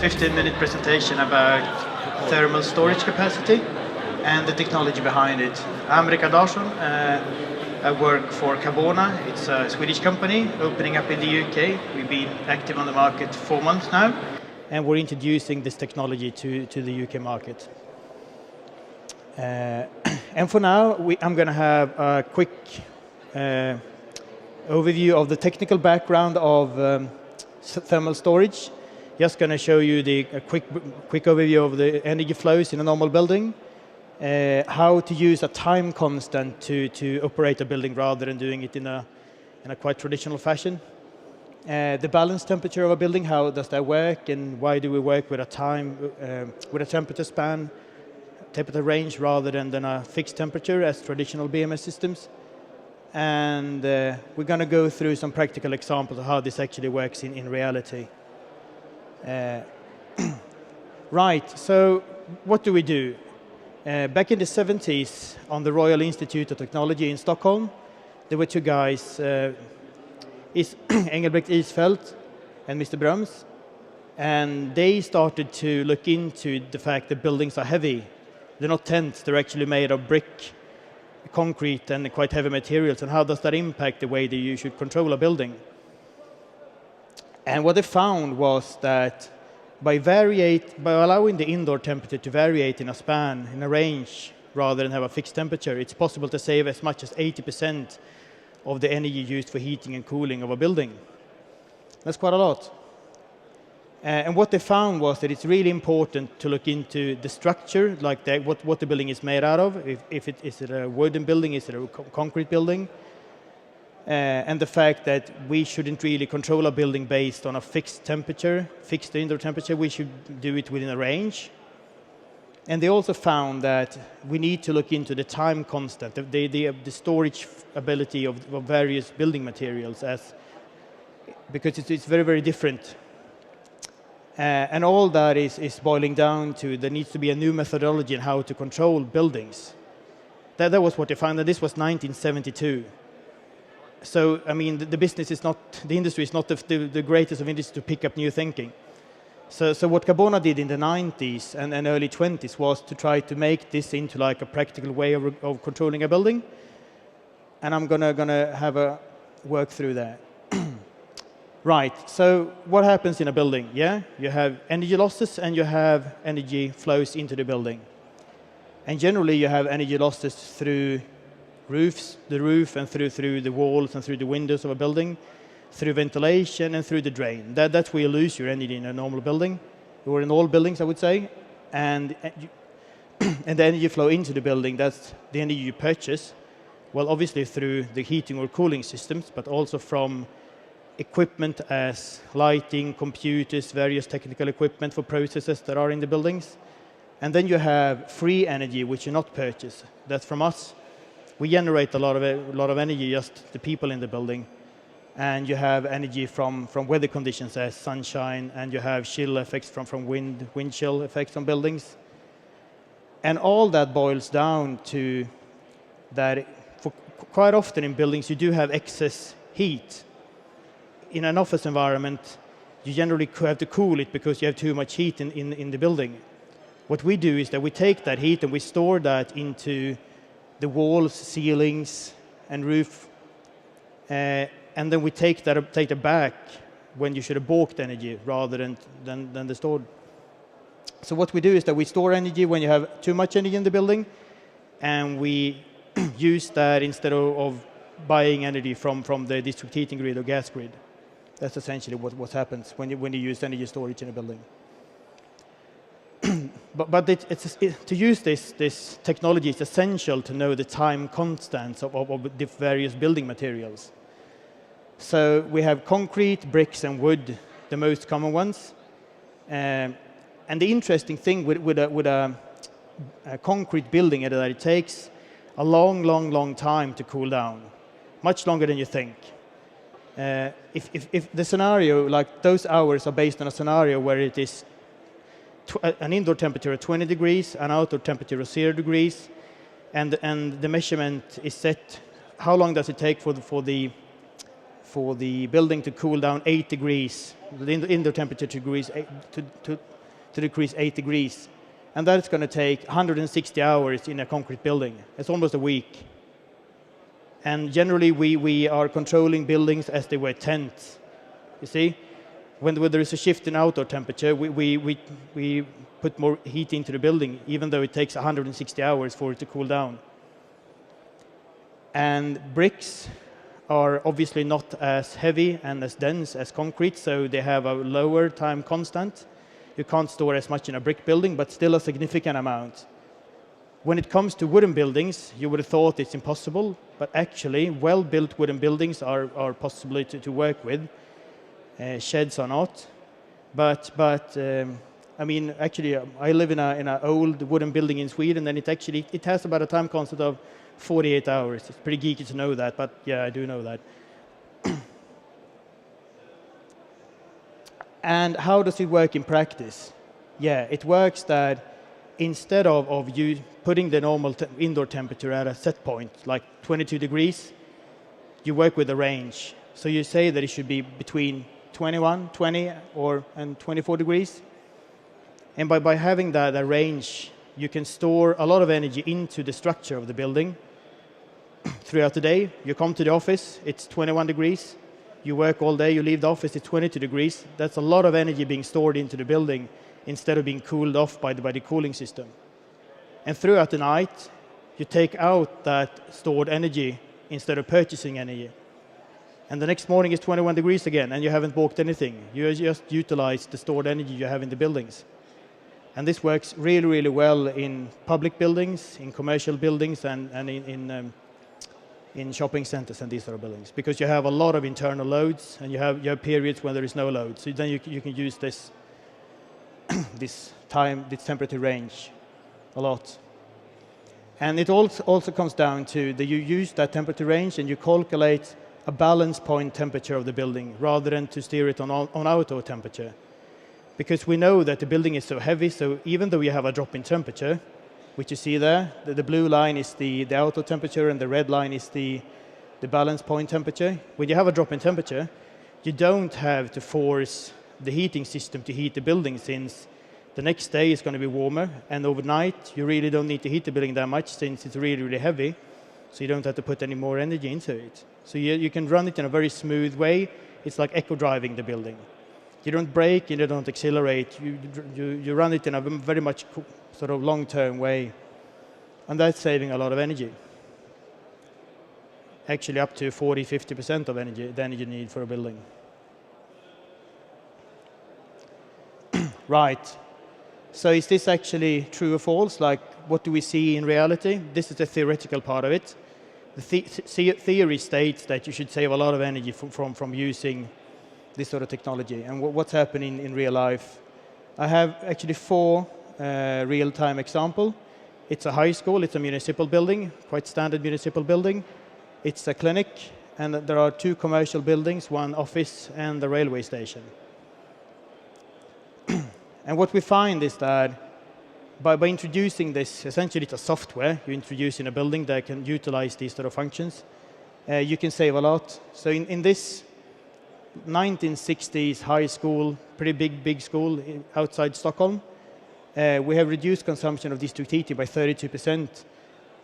15-minute presentation about thermal storage capacity and the technology behind it. I'm Rikard Larsson. I work for Kabona. It's a Swedish company opening up in the UK. We've been active on the market 4 months now, and we're introducing this technology to the UK market. And for now, I'm going to have a quick overview of the technical background of thermal storage. Just going to show you a quick overview of the energy flows in a normal building, how to use a time constant to operate a building rather than doing it in a quite traditional fashion. The balance temperature of a building, how does that work, and why do we work with a temperature span, temperature range rather than a fixed temperature as traditional BMS systems. And we're going to go through some practical examples of how this actually works in reality. Right, so what do we do? Back in the 70s, on the Royal Institute of Technology in Stockholm, there were two guys, Engelbrekt Isfelt and Mr. Bröms, and they started to look into the fact that buildings are heavy. They're not tents, they're actually made of brick, concrete, and quite heavy materials, and how does that impact the way that you should control a building? And what they found was that by allowing the indoor temperature to variate in a span, in a range, rather than have a fixed temperature, it's possible to save as much as 80% of the energy used for heating and cooling of a building. That's quite a lot. And what they found was that it's really important to look into the structure, like what the building is made out of. Is it a wooden building, is it a concrete building? And the fact that we shouldn't really control a building based on a fixed temperature, fixed indoor temperature. We should do it within a range. And they also found that we need to look into the time constant, the storage ability of various building materials, because it's very, very different. And all that is boiling down to there needs to be a new methodology on how to control buildings. That was what they found, and this was 1972. So, I mean, the industry is not the greatest of industries to pick up new thinking. So what Kabona did in the 90s and early 20s was to try to make this into like a practical way of controlling a building. And I'm gonna have a work through that. Right, so what happens in a building? Yeah, you have energy losses and you have energy flows into the building. And generally you have energy losses through the roof and through the walls and through the windows of a building, through ventilation and through the drain. That's where you lose your energy in a normal building, or in all buildings, I would say. And the energy flow into the building, that's the energy you purchase. Well, obviously through the heating or cooling systems, but also from equipment as lighting, computers, various technical equipment for processes that are in the buildings. And then you have free energy, which you not purchase. That's from us. We generate a lot of energy, just the people in the building. And you have energy from weather conditions as sunshine, and you have chill effects from wind chill effects on buildings. And all that boils down to that quite often in buildings you do have excess heat. In an office environment, you generally have to cool it because you have too much heat in the building. What we do is that we take that heat and we store that into the walls, ceilings, and roof, and then we take it back when you should have balked energy rather than the stored. So what we do is that we store energy when you have too much energy in the building, and we use that instead of buying energy from the district heating grid or gas grid. That's essentially what happens when you use energy storage in a building. But to use this technology, it's essential to know the time constants of the various building materials. So we have concrete, bricks, and wood, the most common ones. And the interesting thing with a concrete building is that it takes a long time to cool down, much longer than you think. If the scenario, like those hours are based on a scenario where it is an indoor temperature of 20 degrees, an outdoor temperature of 0 degrees, and the measurement is set, how long does it take for the for the building to cool down 8 degrees, the indoor temperature to decrease 8 degrees. And that's going to take 160 hours in a concrete building. It's almost a week. And generally, we are controlling buildings as they were tents. You see, when there is a shift in outdoor temperature, we put more heat into the building, even though it takes 160 hours for it to cool down. And bricks are obviously not as heavy and as dense as concrete, so they have a lower time constant. You can't store as much in a brick building, but still a significant amount. When it comes to wooden buildings, you would have thought it's impossible, but actually well-built wooden buildings are possible to work with. Sheds are not. But I mean, actually, I live in an old wooden building in Sweden, and it has about a time constant of 48 hours. It's pretty geeky to know that, but yeah, I do know that. And how does it work in practice? Yeah, it works that instead of you putting the normal indoor temperature at a set point, like 22 degrees, you work with a range. So you say that it should be between 21, 20, and 24 degrees. And by having that range, you can store a lot of energy into the structure of the building throughout the day. You come to the office, it's 21 degrees. You work all day, you leave the office, it's 22 degrees. That's a lot of energy being stored into the building instead of being cooled off by the cooling system. And throughout the night, you take out that stored energy instead of purchasing energy. And the next morning is 21 degrees again, and you haven't bought anything. You just utilize the stored energy you have in the buildings. And this works really, really well in public buildings, in commercial buildings, and in shopping centers and these sort of buildings, because you have a lot of internal loads, and you have periods when there is no load. So then you can use this this temperature range a lot. And it also comes down to that you use that temperature range and you calculate a balance point temperature of the building rather than to steer it on outdoor temperature. Because we know that the building is so heavy, so even though you have a drop in temperature, which you see there, the blue line is the outdoor temperature and the red line is the balance point temperature. When you have a drop in temperature, you don't have to force the heating system to heat the building, since the next day is going to be warmer, and overnight you really don't need to heat the building that much since it's really, really heavy, so you don't have to put any more energy into it. So you can run it in a very smooth way. It's like eco driving the building. You don't brake and you don't accelerate. You run it in a very much sort of long-term way, and that's saving a lot of energy. Actually up to 40-50% of the energy need for a building. Right. So is this actually true or false? Like, what do we see in reality? This is the theoretical part of it. The theory states that you should save a lot of energy from using this sort of technology. And what's happening in real life? I have actually 4 real-time examples. It's a high school, it's a municipal building, quite standard municipal building. It's a clinic, and there are 2 commercial buildings, 1 office, and the railway station. And what we find is that by introducing this, essentially it's a software you introduce in a building that can utilize these sort of functions, you can save a lot. So in this 1960s high school, pretty big school outside Stockholm, we have reduced consumption of district heating by 32%.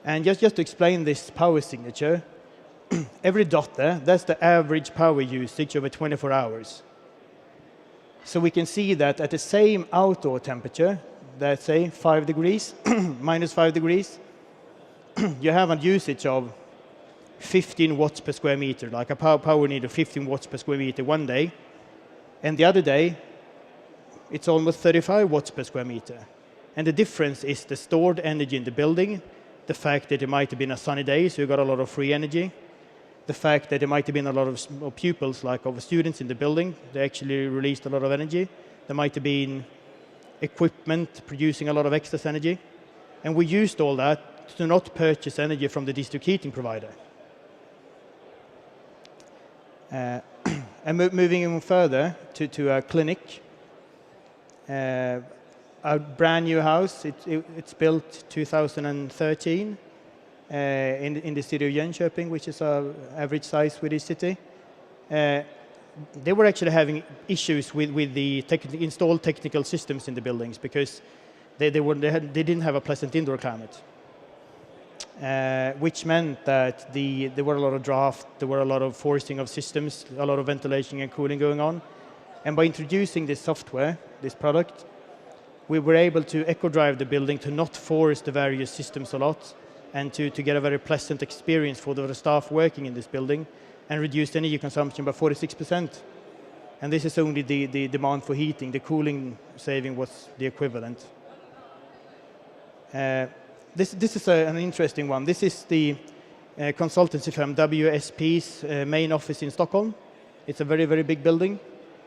And just to explain this power signature, every dot there, that's the average power usage over 24 hours. So we can see that at the same outdoor temperature, let's say 5 degrees, minus 5 degrees, you have a usage of 15 watts per square meter, like a power need of 15 watts per square meter one day. And the other day, it's almost 35 watts per square meter. And the difference is the stored energy in the building, the fact that it might have been a sunny day, so you got a lot of free energy, the fact that there might have been a lot of pupils, like of students in the building, they actually released a lot of energy. There might have been equipment producing a lot of excess energy. And we used all that to not purchase energy from the district heating provider. And moving even further to a clinic, a brand new house, it's built 2013 in the city of Jönköping, which is an average size Swedish city. they were actually having issues with the installed technical systems in the buildings because they didn't have a pleasant indoor climate, which meant that there were a lot of draft, there were a lot of forcing of systems, a lot of ventilation and cooling going on. And by introducing this software, this product, we were able to eco-drive the building to not force the various systems a lot and to get a very pleasant experience for the staff working in this building and reduce energy consumption by 46%. And this is only the demand for heating. The cooling saving was the equivalent. This is an interesting one. This is the consultancy firm WSP's main office in Stockholm. It's a very, very big building.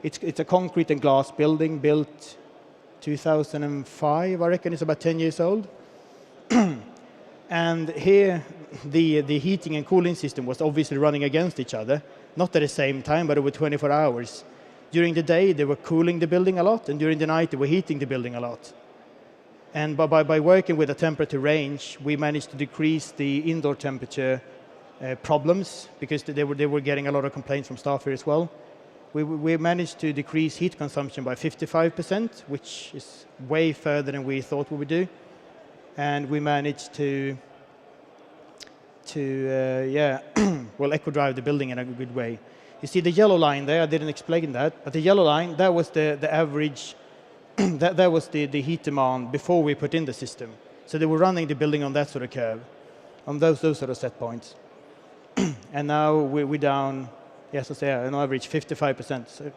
It's a concrete and glass building built 2005, I reckon. It's about 10 years old. And here, the heating and cooling system was obviously running against each other, not at the same time, but over 24 hours. During the day, they were cooling the building a lot, and during the night, they were heating the building a lot. And by working with a temperature range, we managed to decrease the indoor temperature problems, because they were getting a lot of complaints from staff here as well. We managed to decrease heat consumption by 55%, which is way further than we thought we would do. And we managed to eco-drive the building in a good way. You see the yellow line there, I didn't explain that, but the yellow line, that was the average, that was the heat demand before we put in the system. So they were running the building on that sort of curve, on those sort of set points. And now we're down, yes, I say, on average 55%. So.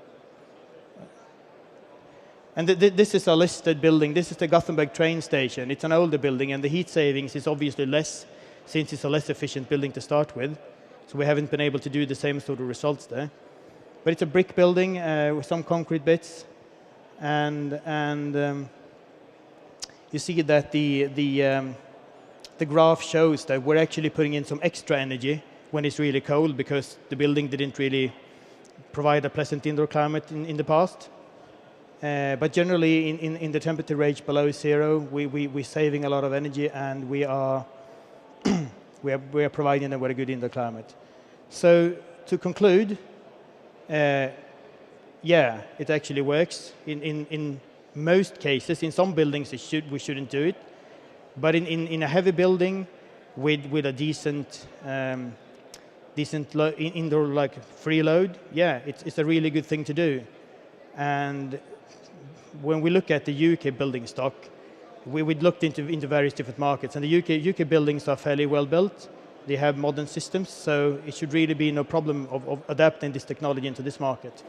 And this is a listed building. This is the Gothenburg train station. It's an older building, and the heat savings is obviously less, since it's a less efficient building to start with. So we haven't been able to do the same sort of results there. But it's a brick building with some concrete bits, and you see that the graph shows that we're actually putting in some extra energy when it's really cold, because the building didn't really provide a pleasant indoor climate in the past. But generally, in the temperature range below zero, we're saving a lot of energy, and we are providing them with a good indoor climate. So to conclude, yeah, it actually works in most cases. In some buildings, we shouldn't do it, but in a heavy building with a decent indoor like free load, yeah, it's a really good thing to do. And when we look at the UK building stock, we looked into various different markets, and the UK buildings are fairly well built. They have modern systems, so it should really be no problem of adapting this technology into this market.